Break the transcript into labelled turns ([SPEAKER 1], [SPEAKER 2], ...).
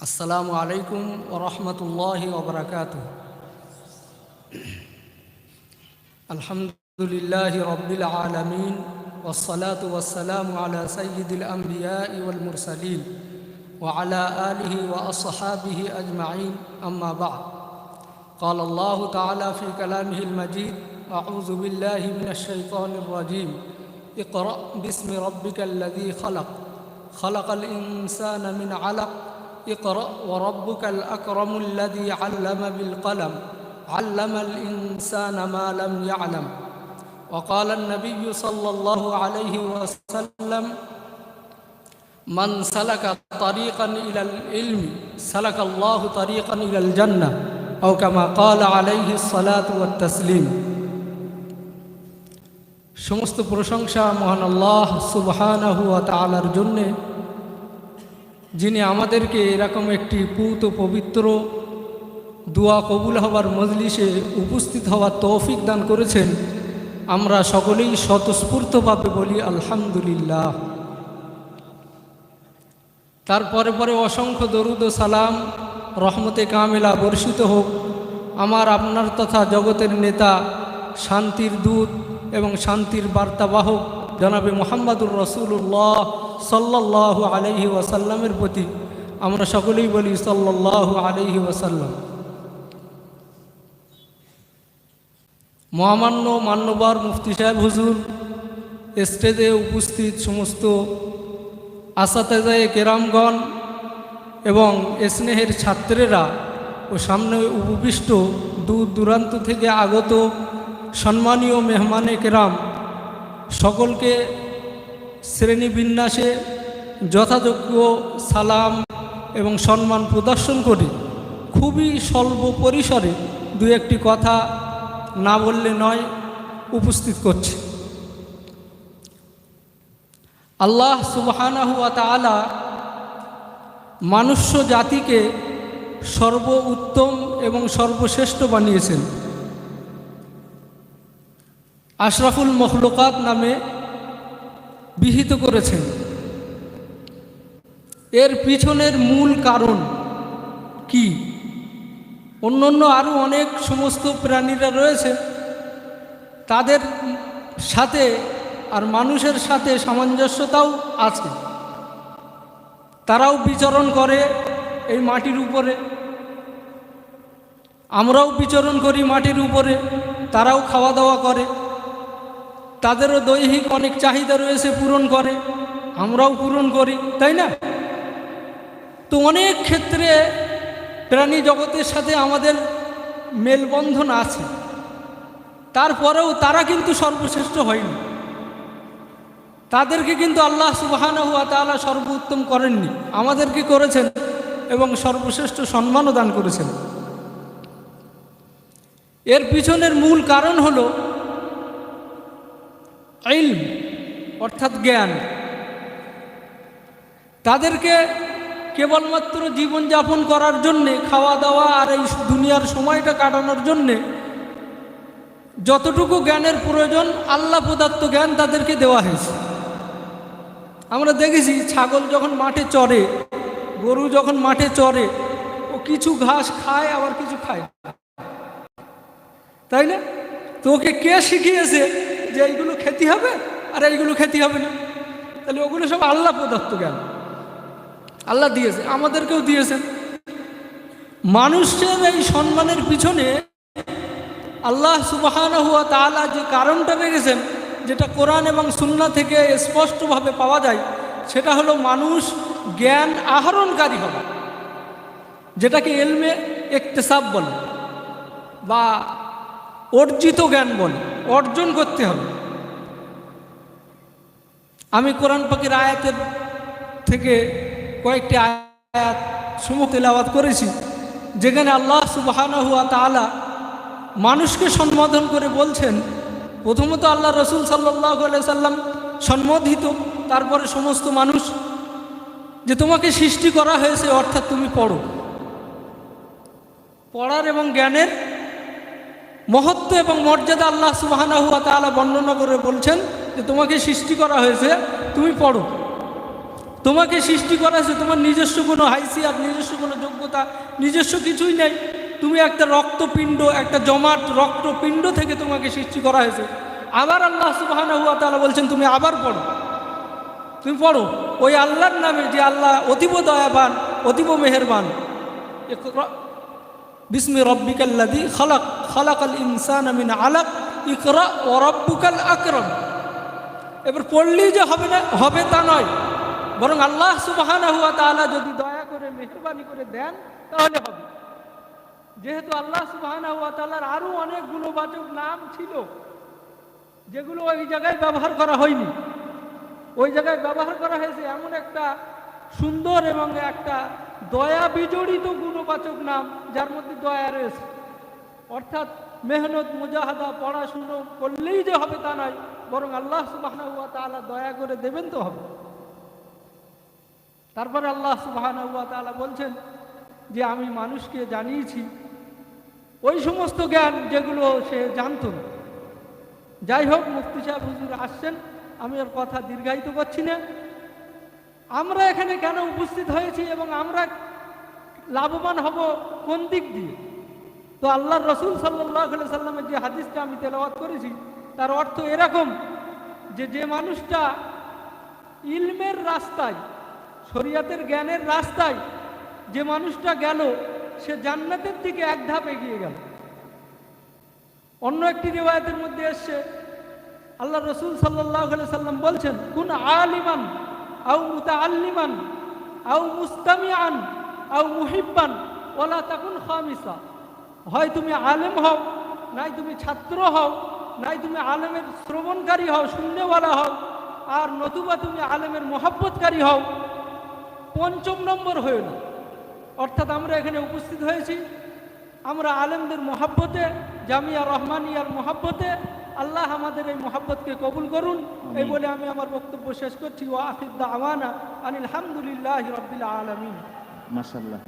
[SPEAKER 1] السلام عليكم ورحمة الله وبركاته. الحمد لله رب العالمين والصلاة والسلام على سيد الأنبياء والمرسلين وعلى آله وأصحابه أجمعين، أما بعد. قال الله تعالى في كلامه المجيد: أعوذ بالله من الشيطان الرجيم. اقرأ باسم ربك الذي خلق، خلق الإنسان من علق، اقرأ وربك الأكرم الذي علم بالقلم، علم الإنسان ما لم يعلم. وقال النبي صلى الله عليه وسلم: من سلك طريقا إلى العلم سلك الله طريقا إلى الجنة، أو كما قال عليه الصلاة والتسليم. সমস্ত প্রশংসা মহান আল্লাহ সুবহানাহু ওয়া তাআলার জন্য, যিনি আমাদেরকে এরকম একটি পূত পবিত্র দোয়া কবুল হওয়ার মজলিসে উপস্থিত হওয়ার তৌফিক দান করেছেন। আমরা সকলেই স্বতঃস্ফূর্তভাবে বলি আলহামদুলিল্লাহ। তারপরে পরে অসংখ্য দরুদ ও সালাম রহমতে কামেলা বর্ষিত হোক আমার আপনার তথা জগতের নেতা, শান্তির দূত এবং শান্তির বার্তাবাহক জনাবে মুহাম্মদুর রাসূলুল্লাহ সাল্লাল্লাহু আলাইহি ওয়াসাল্লামের প্রতি। আমরা সকলেই বলি সাল্লাল্লাহু আলাইহি ওয়াসাল্লাম। মহামান্য মান্যবর মুফতি সাহেব হুজুর, স্টেজে উপস্থিত সমস্ত আসাতেজায়ে কেরামগণ এবং স্নেহের ছাত্রেরা ও সামনে উপবিষ্ট দূর দূরান্ত থেকে আগত সম্মানীয় মেহমানে কেরাম, সকলকে শ্রেণীবিন্যাসে যথাযোগ্য সালাম এবং সম্মান প্রদর্শন করে খুবই স্বল্প পরিসরে দু একটি কথা না বললে নয় উপস্থিত করছে। আল্লাহ সুবহানাহু ওয়া তাআলা মনুষ্য জাতিকে সর্ব উত্তম এবং সর্বশ্রেষ্ঠ বানিয়েছেন। আশরাফুল মখলুকাত নামে বিহিত করেছেন। এর পিছনের মূল কারণ কি? অন্যান্য আরও অনেক সমস্ত প্রাণীরা রয়েছে, তাদের সাথে আর মানুষের সাথে সামঞ্জস্যতাও আছে। তারাও বিচরণ করে এই মাটির উপরে, আমরাও বিচরণ করি মাটির উপরে, তারাও খাওয়া দাওয়া করে, তাদেরও দৈহিক অনেক চাহিদা রয়েছে, পূরণ করে, আমরাও পূরণ করি, তাই না? তো অনেক ক্ষেত্রে প্রাণী জগতের সাথে আমাদের মেলবন্ধন আছে, তারপরেও তারা কিন্তু সর্বশ্রেষ্ঠ হয়নি। তাদেরকে কিন্তু আল্লাহ সুবহানাহু ওয়া তাআলা সর্বোত্তম করেননি, আমাদেরকে করেছেন এবং সর্বশ্রেষ্ঠ সম্মানও দান করেছেন। এর পিছনের মূল কারণ হলো ইলম, অর্থাৎ জ্ঞান। তাদেরকে কেবলমাত্র জীবনযাপন করার জন্যে, খাওয়া দাওয়া আর এই দুনিয়ার সময়টা কাটানোর জন্যে যতটুকু জ্ঞানের প্রয়োজন আল্লাহ প্রদত্ত জ্ঞান তাদেরকে দেওয়া হয়েছে। আমরা দেখেছি ছাগল যখন মাঠে চরে, গরু যখন মাঠে চরে, ও কিছু ঘাস খায় আবার কিছু খায় না, তাই না? তো ওকে কে শিখিয়েছে যে এইগুলো খেতে হবে আর এইগুলো খেতে হবে না? তাহলে ওগুলো সব আল্লাহ প্রদত্ত জ্ঞান, আল্লাহ দিয়েছে, আমাদেরকেও দিয়েছেন। মানুষের এই সম্মানের পিছনে আল্লাহ সুবহানাহু ওয়া তাআলা যে কারণটা রেখেছেন, যেটা কোরআন এবং সুন্নাহ থেকে স্পষ্টভাবে পাওয়া যায়, সেটা হলো মানুষ জ্ঞান আহরণকারী হবে, যেটাকে ইলমে ইকতিসাব বলে বা অর্জিত জ্ঞান বলে, অর্জন করতে হবে। আমি কোরআন পাকের আয়াতের থেকে কয়েকটি আয়াত সমূহ তেলাওয়াত করেছি, যেখানে আল্লাহ সুবহানাহু ওয়া তাআলা মানুষকে সম্বোধন করে বলছেন, প্রথমত আল্লাহ রসুল সাল্লাল্লাহু আলাইহি সাল্লাম সম্বোধিত, তারপরে সমস্ত মানুষ, যে তোমাকে সৃষ্টি করা হয়েছে, অর্থাৎ তুমি পড়ো। পড়ার এবং জ্ঞানের মহত্ব এবং মর্যাদা আল্লাহ সুবহানাহু ওয়া তাআলা বর্ণনা করে বলছেন যে তোমাকে সৃষ্টি করা হয়েছে, তুমি পড়ো। তোমাকে সৃষ্টি করা হয়েছে, তোমার নিজস্ব কোনো হাইসিয়াত, নিজস্ব কোনো যোগ্যতা, নিজস্ব কিছুই নেই। তুমি একটা রক্তপিণ্ড, একটা জমাট রক্তপিণ্ড থেকে তোমাকে সৃষ্টি করা হয়েছে। আবার আল্লাহ সুবহানাহু ওয়া তাআলা বলছেন তুমি আবার পড়ো, তুমি পড়ো ওই আল্লাহর নামে, যে আল্লাহ অতীব দয়াবান, অতীব মেহেরবান। বিসমি রব্বিকাল্লাযী খালাক, খালাকাল ইনসানা মিন আলাক, ইকরা ওয়া রাব্বুকাল আকরাম। এবার পড়লেই যে হবে না, হবে তা নয়, বরং আল্লাহ সুবহানাহু ওয়া তাআলা যদি দয়া করে মেহেরবানি করে দেন তাহলে হবে। যেহেতু আল্লাহ সুবহানাহু ওয়া তাআলার আরও অনেক গুণবাচক নাম ছিল যেগুলো ওই জায়গায় ব্যবহার করা হয়নি, ওই জায়গায় ব্যবহার করা হয়েছে এমন একটা সুন্দর এবং একটা দয়া বিজড়িত গুণবাচক নাম যার মধ্যে দয়া রয়েছে। অর্থাৎ মেহনত মুজাহাদা পড়াশুনো করলেই যে হবে তা নয়, বরং আল্লাহ সুবহানাহু ওয়া তাআলা দয়া করে দেবেন তো হবে। তারপরে আল্লাহ সুবহানাহু ওয়া তাআলা বলছেন যে আমি মানুষকে জানিয়েছি ওই সমস্ত জ্ঞান যেগুলো সে জানত না। যাই হোক, মুফতি সাহেব হুজুর আসছেন, আমি ওর কথা দীর্ঘায়িত করছি না। আমরা এখানে কেন উপস্থিত হয়েছি এবং আমরা লাভবান হব কোন দিক দিয়ে? তো আল্লাহর রসুল সাল্লাল্লাহু আলাইহি সাল্লামের যে হাদিসটা আমি তেলাওয়াত করেছি তার অর্থ এরকম যে, যে মানুষটা ইলমের রাস্তায়, শরীয়তের জ্ঞানের রাস্তায় যে মানুষটা গেল, সে জান্নাতের দিকে এক ধাপ এগিয়ে গেল। অন্য একটি রিওয়ায়াতের মধ্যে এসছে আল্লাহ রসুল সাল্লাল্লাহু আলাইহি সাল্লাম বলছেন, কুন আলিমান আও মুতাআল্লিমান আও মুস্তামিআন আও মুহিব্বান ওয়ালা তাকুন খামিসা। হয় তুমি আলেম হও, নাই তুমি ছাত্র হও, নাই তুমি আলেমের শ্রবণকারী হও, শুননেওয়ালা হও, আর নতুবা তুমি আলেমের মহব্বতকারী হও, পঞ্চম নম্বর হয়ে না। অর্থাৎ আমরা এখানে উপস্থিত হয়েছি, আমরা আলেমদের মহব্বতে, জামিয়া রহমানিয়ার মহব্বতে। আল্লাহ আমাদের এই মহব্বতকে কবুল করুন। এই বলে আমি আমার বক্তব্য শেষ করছি। ওয়া আখির দাওয়ানা আনিল হামদুলিল্লাহি রাব্বিল আলামিন।
[SPEAKER 2] মাশাআল্লাহ।